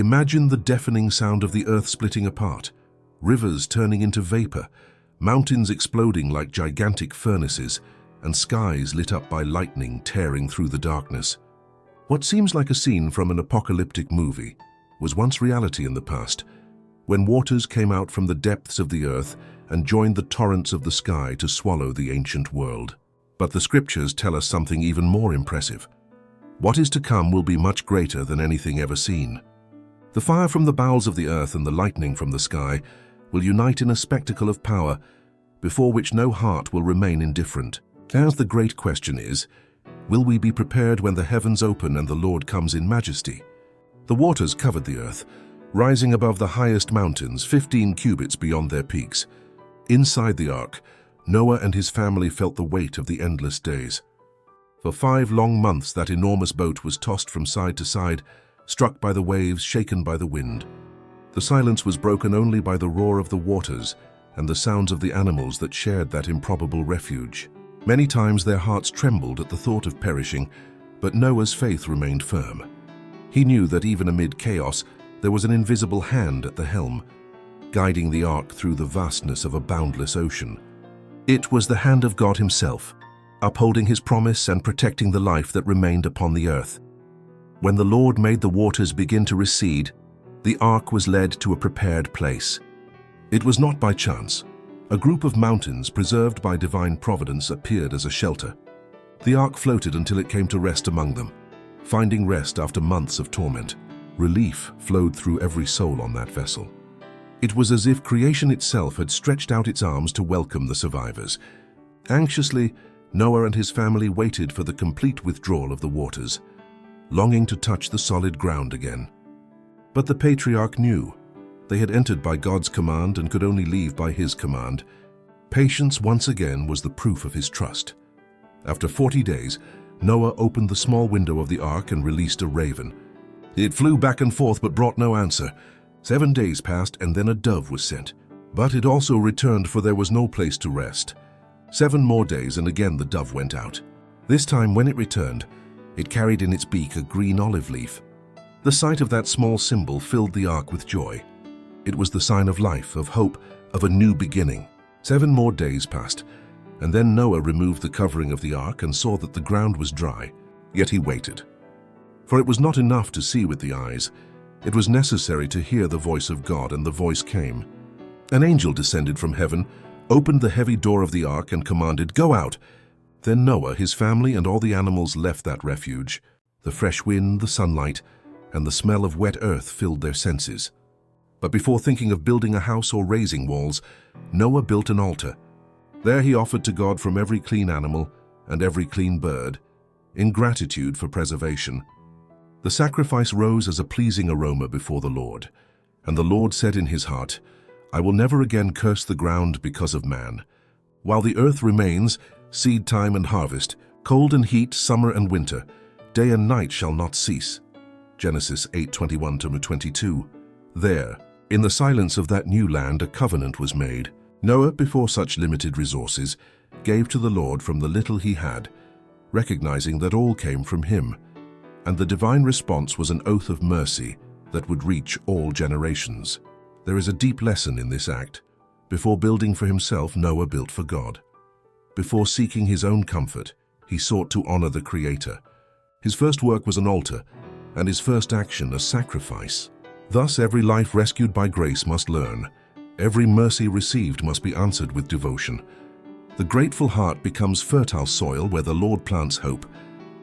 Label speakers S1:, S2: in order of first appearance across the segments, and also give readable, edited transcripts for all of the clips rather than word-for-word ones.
S1: Imagine the deafening sound of the earth splitting apart, rivers turning into vapor, mountains exploding like gigantic furnaces, and skies lit up by lightning tearing through the darkness. What seems like a scene from an apocalyptic movie was once reality in the past, when waters came out from the depths of the earth and joined the torrents of the sky to swallow the ancient world. But the scriptures tell us something even more impressive. What is to come will be much greater than anything ever seen. The fire from the bowels of the earth and the lightning from the sky will unite in a spectacle of power before which no heart will remain indifferent. As the great question is, will we be prepared when the heavens open and the Lord comes in majesty? The waters covered the earth, rising above the highest mountains, 15 cubits beyond their peaks. Inside the ark, Noah and his family felt the weight of the endless days. For 5 long months that enormous boat was tossed from side to side, struck by the waves, shaken by the wind. The silence was broken only by the roar of the waters and the sounds of the animals that shared that improbable refuge. Many times their hearts trembled at the thought of perishing, but Noah's faith remained firm. He knew that even amid chaos, there was an invisible hand at the helm, guiding the ark through the vastness of a boundless ocean. It was the hand of God himself, upholding his promise and protecting the life that remained upon the earth. When the Lord made the waters begin to recede, the ark was led to a prepared place. It was not by chance. A group of mountains preserved by divine providence appeared as a shelter. The ark floated until it came to rest among them. Finding rest after months of torment, relief flowed through every soul on that vessel. It was as if creation itself had stretched out its arms to welcome the survivors. Anxiously, Noah and his family waited for the complete withdrawal of the waters, longing to touch the solid ground again. But the patriarch knew. They had entered by God's command and could only leave by his command. Patience once again was the proof of his trust. After 40 days, Noah opened the small window of the ark and released a raven. It flew back and forth but brought no answer. 7 days passed and then a dove was sent. But it also returned, for there was no place to rest. 7 more days and again the dove went out. This time when it returned, it carried in its beak a green olive leaf. The sight of that small symbol filled the ark with joy. It was the sign of life, of hope, of a new beginning. 7 more days passed, and then Noah removed the covering of the ark and saw that the ground was dry. Yet he waited. For it was not enough to see with the eyes. It was necessary to hear the voice of God, and the voice came. An angel descended from heaven, opened the heavy door of the ark and commanded, "Go out." Then Noah, his family, and all the animals left that refuge. The fresh wind, the sunlight, and the smell of wet earth filled their senses. But before thinking of building a house or raising walls, Noah built an altar. There he offered to God from every clean animal and every clean bird, in gratitude for preservation. The sacrifice rose as a pleasing aroma before the Lord. And the Lord said in his heart, "I will never again curse the ground because of man. While the earth remains, seed time and harvest, cold and heat, summer and winter, day and night shall not cease." Genesis 8:21-22. There, in the silence of that new land, a covenant was made. Noah, before such limited resources, gave to the Lord from the little he had, recognizing that all came from him, and the divine response was an oath of mercy that would reach all generations. There is a deep lesson in this act. Before building for himself, Noah built for God. Before seeking his own comfort, he sought to honor the Creator. His first work was an altar, and his first action a sacrifice. Thus, every life rescued by grace must learn. Every mercy received must be answered with devotion. The grateful heart becomes fertile soil where the Lord plants hope,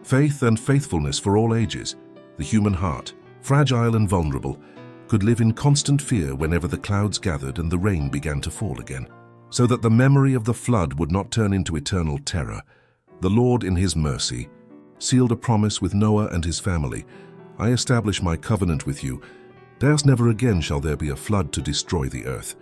S1: faith and faithfulness for all ages. The human heart, fragile and vulnerable, could live in constant fear whenever the clouds gathered and the rain began to fall again. So that the memory of the flood would not turn into eternal terror, the Lord, in his mercy, sealed a promise with Noah and his family. "I establish my covenant with you. There's never again shall there be a flood to destroy the earth.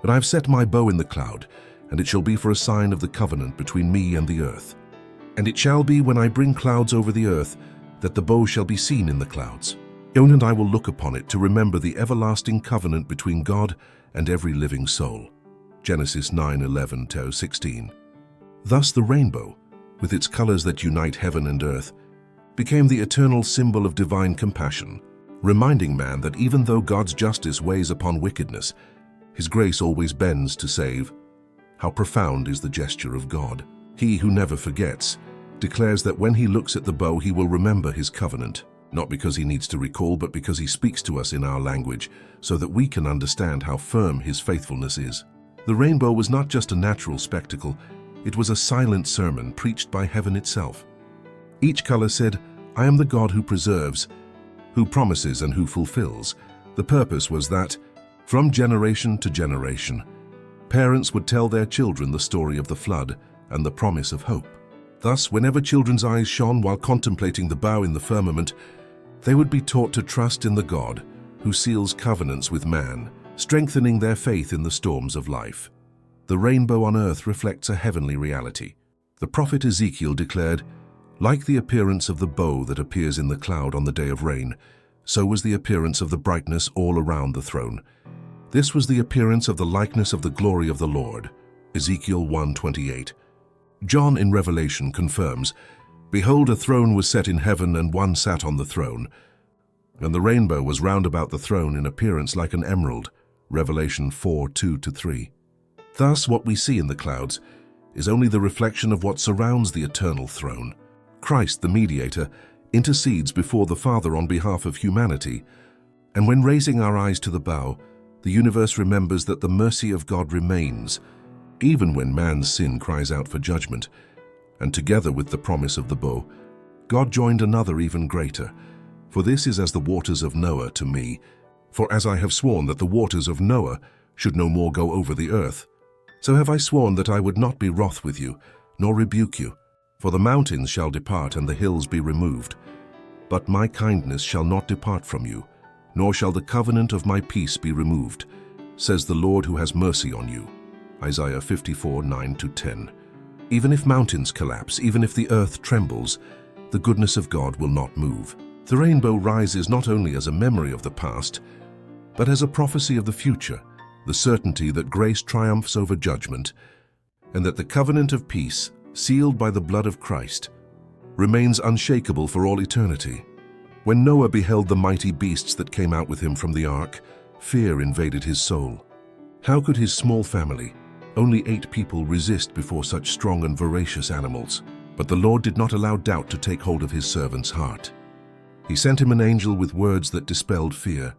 S1: But I have set my bow in the cloud, and it shall be for a sign of the covenant between me and the earth. And it shall be when I bring clouds over the earth, that the bow shall be seen in the clouds. And I will look upon it to remember the everlasting covenant between God and every living soul." Genesis 9:11-16. Thus the rainbow, with its colors that unite heaven and earth, became the eternal symbol of divine compassion. reminding man that even though God's justice weighs upon wickedness, His grace always bends to save. How profound is the gesture of God! He who never forgets declares that when He looks at the bow, He will remember His covenant, not because He needs to recall, but because He speaks to us in our language, so that we can understand how firm His faithfulness is. The rainbow was not just a natural spectacle, it was a silent sermon preached by heaven itself. Each color said, "I am the God who preserves, who promises and who fulfills." The purpose was that, from generation to generation, parents would tell their children the story of the flood and the promise of hope. Thus, whenever children's eyes shone while contemplating the bow in the firmament, they would be taught to trust in the God who seals covenants with man, strengthening their faith in the storms of life. The rainbow on earth reflects a heavenly reality. The prophet Ezekiel declared, "Like the appearance of the bow that appears in the cloud on the day of rain, so was the appearance of the brightness all around the throne. This was the appearance of the likeness of the glory of the Lord." Ezekiel 1:28. John in Revelation confirms, "Behold, a throne was set in heaven, and one sat on the throne. And the rainbow was round about the throne in appearance like an emerald." Revelation 4:2-3. Thus, what we see in the clouds is only the reflection of what surrounds the eternal throne. Christ, the mediator, intercedes before the Father on behalf of humanity, and when raising our eyes to the bow, the universe remembers that the mercy of God remains, even when man's sin cries out for judgment. And together with the promise of the bow, God joined another even greater. "For this is as the waters of Noah to me. For as I have sworn that the waters of Noah should no more go over the earth, so have I sworn that I would not be wroth with you, nor rebuke you. For the mountains shall depart and the hills be removed. But my kindness shall not depart from you, nor shall the covenant of my peace be removed, says the Lord who has mercy on you." Isaiah 54:9-10. Even if mountains collapse, even if the earth trembles, the goodness of God will not move. The rainbow rises not only as a memory of the past, but as a prophecy of the future, the certainty that grace triumphs over judgment, and that the covenant of peace, sealed by the blood of Christ, remains unshakable for all eternity. When Noah beheld the mighty beasts that came out with him from the ark, fear invaded his soul. How could his small family, only 8 people, resist before such strong and voracious animals? But the Lord did not allow doubt to take hold of his servant's heart. He sent him an angel with words that dispelled fear.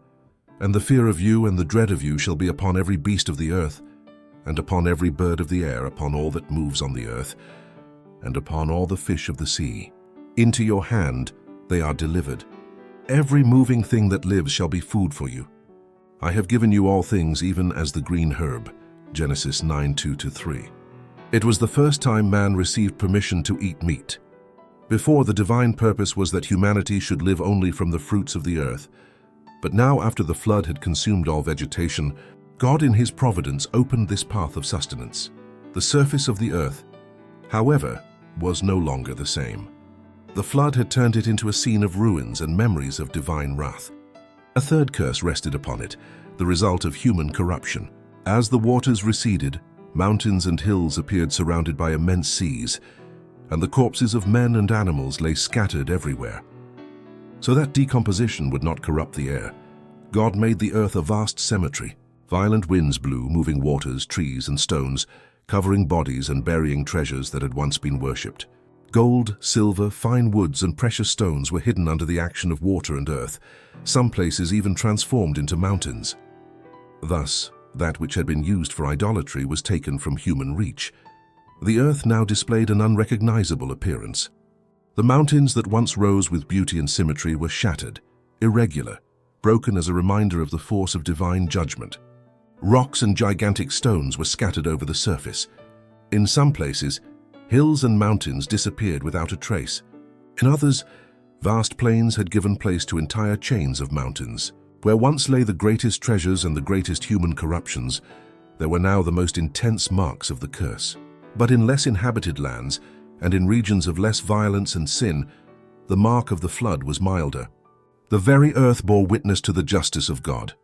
S1: "And the fear of you and the dread of you shall be upon every beast of the earth, and upon every bird of the air, upon all that moves on the earth, and upon all the fish of the sea. Into your hand they are delivered. Every moving thing that lives shall be food for you. I have given you all things, even as the green herb." Genesis 9:2-3. It was the first time man received permission to eat meat. Before, the divine purpose was that humanity should live only from the fruits of the earth. But now, after the flood had consumed all vegetation, God in His providence opened this path of sustenance. The surface of the earth, however, was no longer the same. The flood had turned it into a scene of ruins and memories of divine wrath. A third curse rested upon it, the result of human corruption. As the waters receded, mountains and hills appeared surrounded by immense seas, and the corpses of men and animals lay scattered everywhere. So that decomposition would not corrupt the air, God made the earth a vast cemetery. Violent winds blew, moving waters, trees, and stones, covering bodies and burying treasures that had once been worshipped. Gold, silver, fine woods, and precious stones were hidden under the action of water and earth, some places even transformed into mountains. Thus, that which had been used for idolatry was taken from human reach. The earth now displayed an unrecognizable appearance. The mountains that once rose with beauty and symmetry were shattered, irregular, broken as a reminder of the force of divine judgment. Rocks and gigantic stones were scattered over the surface. In some places, hills and mountains disappeared without a trace. In others, vast plains had given place to entire chains of mountains. Where once lay the greatest treasures and the greatest human corruptions, there were now the most intense marks of the curse. But in less inhabited lands, and in regions of less violence and sin, the mark of the flood was milder. The very earth bore witness to the justice of God.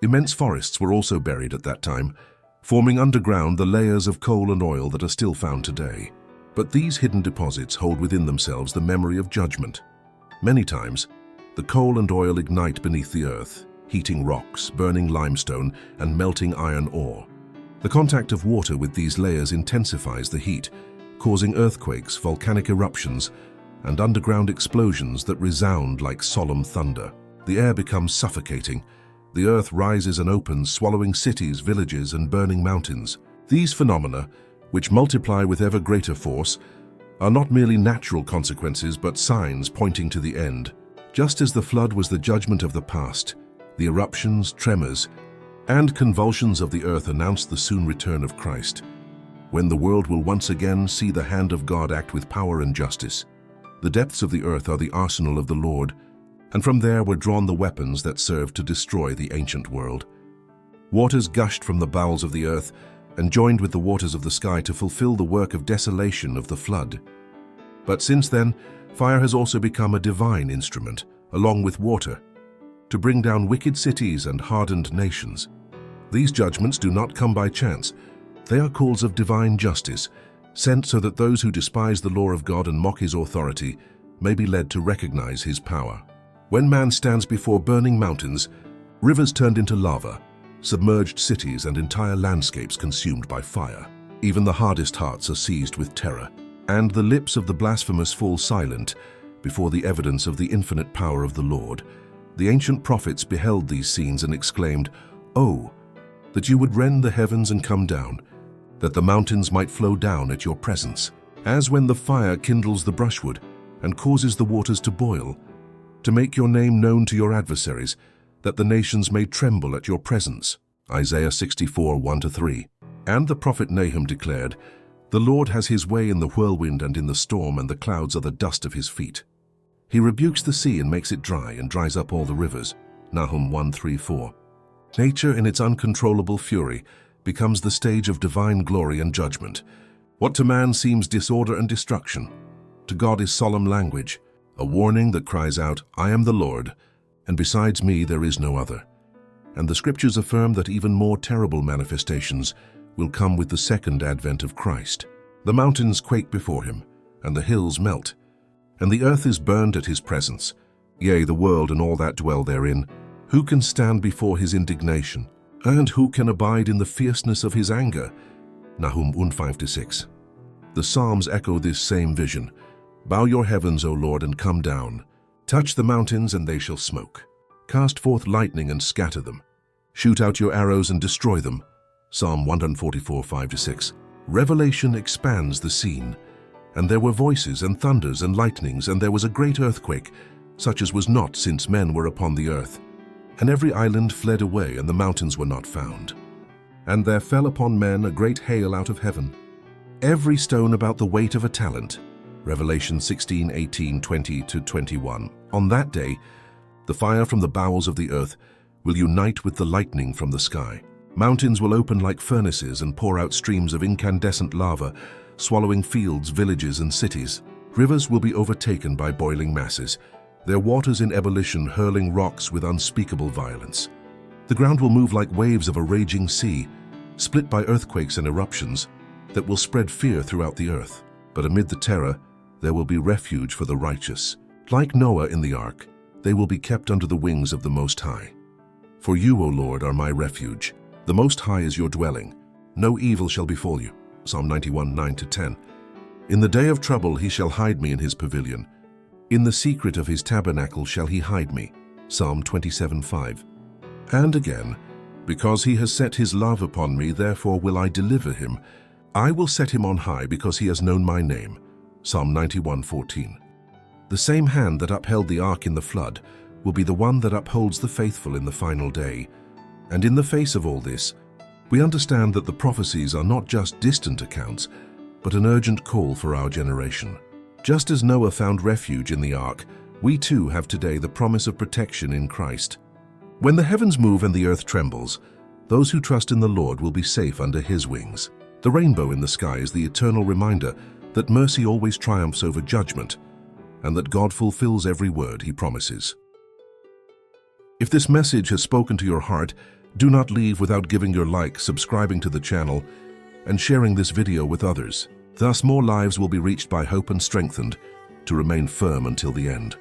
S1: Immense forests were also buried at that time, forming underground the layers of coal and oil that are still found today. But these hidden deposits hold within themselves the memory of judgment. Many times, The coal and oil ignite beneath the earth, heating rocks, burning limestone, and melting iron ore. The contact of water with these layers intensifies the heat, causing earthquakes, volcanic eruptions, and underground explosions that resound like solemn thunder. The air becomes suffocating. The earth rises and opens, swallowing cities, villages, and burning mountains. These phenomena, which multiply with ever greater force, are not merely natural consequences but signs pointing to the end. Just as the flood was the judgment of the past, the eruptions, tremors, and convulsions of the earth announced the soon return of Christ, when the world will once again see the hand of God act with power and justice. The depths of the earth are the arsenal of the Lord, and from there were drawn the weapons that served to destroy the ancient world. Waters gushed from the bowels of the earth and joined with the waters of the sky to fulfill the work of desolation of the flood. But since then, fire has also become a divine instrument, along with water, to bring down wicked cities and hardened nations. These judgments do not come by chance. They are calls of divine justice, sent so that those who despise the law of God and mock his authority may be led to recognize his power. When man stands before burning mountains, rivers turned into lava, submerged cities and entire landscapes consumed by fire, even the hardest hearts are seized with terror, and the lips of the blasphemous fall silent before the evidence of the infinite power of the Lord. The ancient prophets beheld these scenes and exclaimed, "Oh, that you would rend the heavens and come down, that the mountains might flow down at your presence, as when the fire kindles the brushwood and causes the waters to boil, to make your name known to your adversaries, that the nations may tremble at your presence." Isaiah 64, 1-3. And the prophet Nahum declared, "The Lord has his way in the whirlwind and in the storm, and the clouds are the dust of his feet. He rebukes the sea and makes it dry and dries up all the rivers." Nahum 1:3-4. Nature in its uncontrollable fury becomes the stage of divine glory and judgment. What to man seems disorder and destruction, to God is solemn language, a warning that cries out, "I am the Lord, and besides me there is no other." And the scriptures affirm that even more terrible manifestations will come with the second advent of Christ. The mountains quake before him, and the hills melt, and the earth is burned at his presence, yea, the world and all that dwell therein. Who can stand before his indignation? And who can abide in the fierceness of his anger? Nahum 1:5-6. The Psalms echo this same vision. "Bow your heavens, O Lord, and come down. Touch the mountains, and they shall smoke. Cast forth lightning and scatter them. Shoot out your arrows and destroy them." Psalm 144:5-6. Revelation expands the scene. "And there were voices and thunders and lightnings, and there was a great earthquake, such as was not since men were upon the earth. And every island fled away, and the mountains were not found. And there fell upon men a great hail out of heaven, every stone about the weight of a talent." Revelation 16:18-20-21. On that day, the fire from the bowels of the earth will unite with the lightning from the sky. Mountains will open like furnaces and pour out streams of incandescent lava, swallowing fields, villages, and cities. Rivers will be overtaken by boiling masses, their waters in ebullition hurling rocks with unspeakable violence. The ground will move like waves of a raging sea, split by earthquakes and eruptions that will spread fear throughout the earth. But amid the terror, there will be refuge for the righteous. Like Noah in the ark, they will be kept under the wings of the Most High. "For you, O Lord, are my refuge. The Most High is your dwelling. No evil shall befall you." Psalm 91:9-10. "In the day of trouble he shall hide me in his pavilion. In the secret of his tabernacle shall he hide me." Psalm 27:5. And again, "Because he has set his love upon me, therefore will I deliver him. I will set him on high because he has known my name." Psalm 91:14. The same hand that upheld the ark in the flood will be the one that upholds the faithful in the final day. And in the face of all this, we understand that the prophecies are not just distant accounts, but an urgent call for our generation. Just as Noah found refuge in the ark, we too have today the promise of protection in Christ. When the heavens move and the earth trembles, those who trust in the Lord will be safe under his wings. The rainbow in the sky is the eternal reminder that mercy always triumphs over judgment, and that God fulfills every word he promises. If this message has spoken to your heart, do not leave without giving your like, subscribing to the channel, and sharing this video with others. Thus more lives will be reached by hope and strengthened to remain firm until the end.